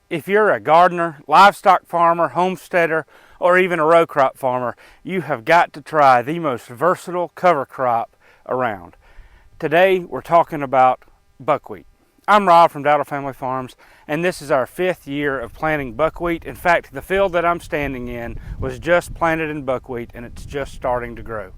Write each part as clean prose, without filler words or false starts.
If you're a gardener, livestock farmer, homesteader, or even a row crop farmer, you have got to try the most versatile cover crop around. Today we're talking about buckwheat. I'm Rob from Dowdle Family Farms, and this is our 5th year of planting buckwheat. In fact, the field that I'm standing in was just planted in buckwheat and it's just starting to grow.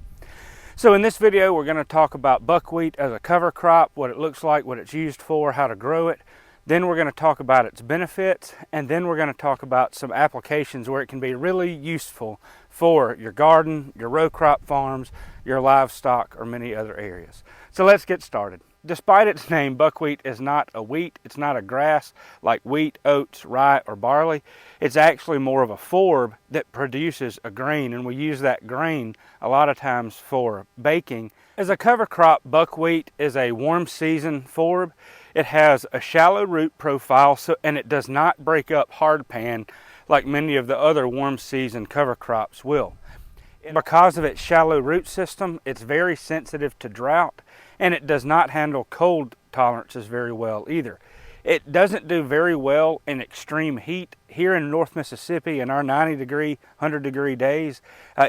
So in this video we're going to talk about buckwheat as a cover crop, what it looks like, what it's used for, how to grow it. Then we're going to talk about its benefits, and then we're going to talk about some applications where it can be really useful for your garden, your row crop farms, your livestock, or many other areas. So let's get started. Despite its name, buckwheat is not a wheat. It's not a grass like wheat, oats, rye, or barley. It's actually more of a forb that produces a grain, and we use that grain a lot of times for baking. As a cover crop, buckwheat is a warm season forb. It has a shallow root profile, and it does not break up hardpan like many of the other warm season cover crops will. Because of its shallow root system, it's very sensitive to drought, and it does not handle cold tolerances very well either. It doesn't do very well in extreme heat. Here in North Mississippi, in our 90-degree, 100-degree days,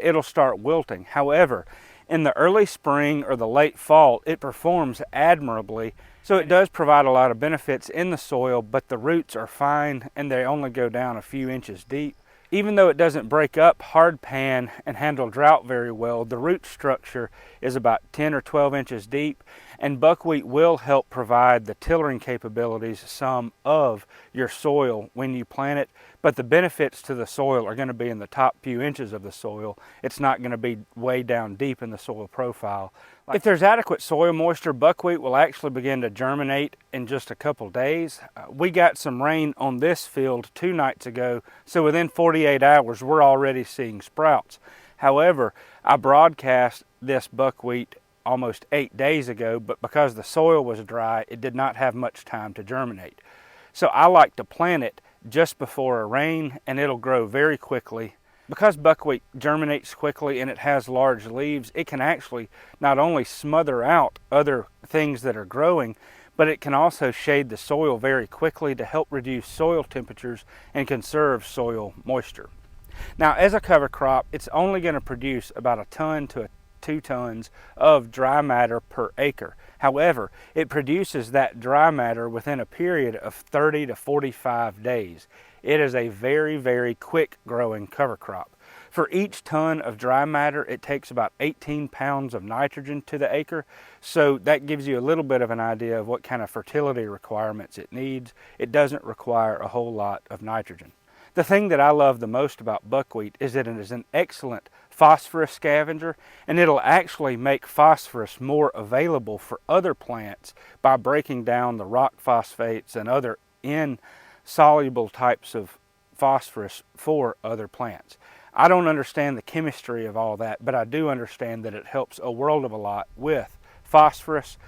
it'll start wilting. However, in the early spring or the late fall, it performs admirably. So it does provide a lot of benefits in the soil, but the roots are fine and they only go down a few inches deep. Even though it doesn't break up hardpan and handle drought very well, the root structure is about 10 or 12 inches deep, and buckwheat will help provide the tillering capabilities some of your soil when you plant it, but the benefits to the soil are going to be in the top few inches of the soil. It's not going to be way down deep in the soil profile. If there's adequate soil moisture, buckwheat will actually begin to germinate in just a couple days. We got some rain on this field 2 nights ago, so within 48 hours we're already seeing sprouts. However, I broadcast this buckwheat almost 8 days ago, but because the soil was dry, it did not have much time to germinate. So I like to plant it just before a rain, and it'll grow very quickly. Because buckwheat germinates quickly and it has large leaves, it can actually not only smother out other things that are growing, but it can also shade the soil very quickly to help reduce soil temperatures and conserve soil moisture. Now, as a cover crop, it's only going to produce about 1 ton to 2 tons of dry matter per acre. However, it produces that dry matter within a period of 30 to 45 days. It is a very, very quick growing cover crop. For each ton of dry matter, it takes about 18 pounds of nitrogen to the acre. So that gives you a little bit of an idea of what kind of fertility requirements it needs. It doesn't require a whole lot of nitrogen. The thing that I love the most about buckwheat is that it is an excellent phosphorus scavenger, and it'll actually make phosphorus more available for other plants by breaking down the rock phosphates and other insoluble types of phosphorus for other plants. I don't understand the chemistry of all that, but I do understand that it helps a world of a lot with phosphorus.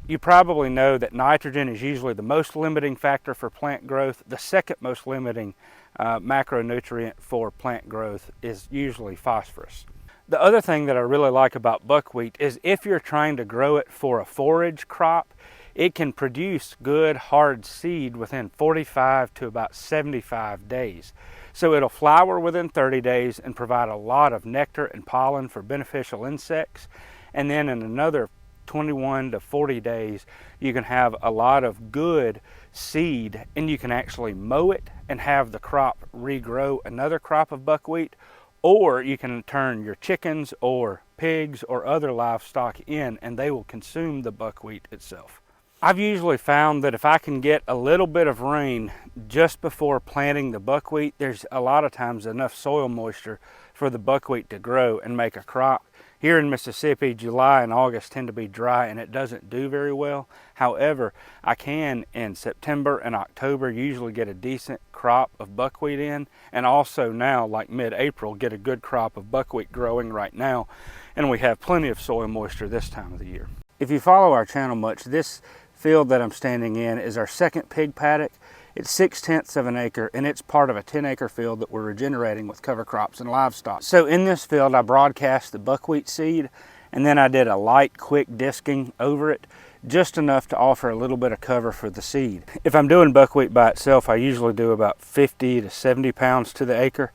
You probably know that nitrogen is usually the most limiting factor for plant growth. The second most limiting macronutrient for plant growth is usually phosphorus. The other thing that I really like about buckwheat is if you're trying to grow it for a forage crop, it can produce good hard seed within 45 to about 75 days. So it'll flower within 30 days and provide a lot of nectar and pollen for beneficial insects. And then in another 21 to 40 days, you can have a lot of good seed, and you can actually mow it and have the crop regrow another crop of buckwheat, or you can turn your chickens or pigs or other livestock in and they will consume the buckwheat itself. I've usually found that if I can get a little bit of rain just before planting the buckwheat, there's a lot of times enough soil moisture for the buckwheat to grow and make a crop. Here in Mississippi, July and August tend to be dry and it doesn't do very well. However, I can in September and October usually get a decent crop of buckwheat in, and also now, like mid-April, get a good crop of buckwheat growing right now, and we have plenty of soil moisture this time of the year. If you follow our channel much, this field that I'm standing in is our second pig paddock. It's 6/10 of an acre, and it's part of a 10-acre field that we're regenerating with cover crops and livestock. So in this field, I broadcast the buckwheat seed, and then I did a light, quick disking over it just enough to offer a little bit of cover for the seed. If I'm doing buckwheat by itself, I usually do about 50 to 70 pounds to the acre.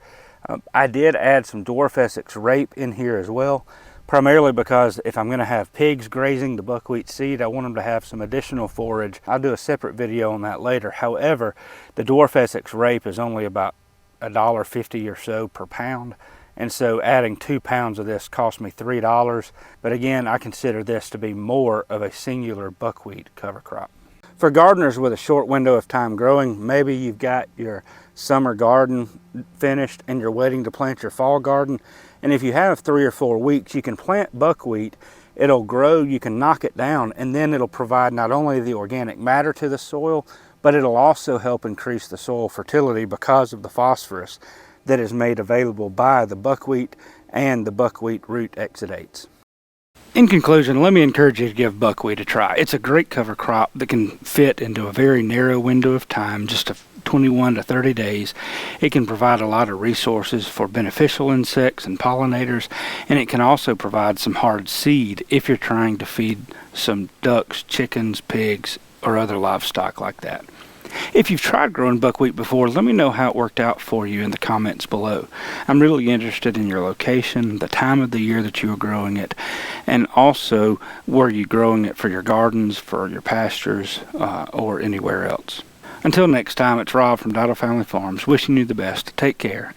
I did add some dwarf Essex rape in here as well, primarily because if I'm going to have pigs grazing the buckwheat seed, I want them to have some additional forage. I'll do a separate video on that later. However, the dwarf Essex rape is only about $1.50 or so per pound, and so adding 2 pounds of this cost me $3. But again, I consider this to be more of a singular buckwheat cover crop. For gardeners with a short window of time growing, maybe you've got your summer garden finished and you're waiting to plant your fall garden, and if you have 3 or 4 weeks, you can plant buckwheat. It'll grow, you can knock it down, and then it'll provide not only the organic matter to the soil, but it'll also help increase the soil fertility because of the phosphorus that is made available by the buckwheat and the buckwheat root exudates. In conclusion, let me encourage you to give buckwheat a try. It's a great cover crop that can fit into a very narrow window of time, just 21 to 30 days. It can provide a lot of resources for beneficial insects and pollinators, and it can also provide some hard seed if you're trying to feed some ducks, chickens, pigs, or other livestock like that. If you've tried growing buckwheat before, let me know how it worked out for you in the comments below. I'm really interested in your location, the time of the year that you were growing it, and also were you growing it for your gardens, for your pastures, or anywhere else. Until next time, it's Rob from Dotto Family Farms wishing you the best. Take care.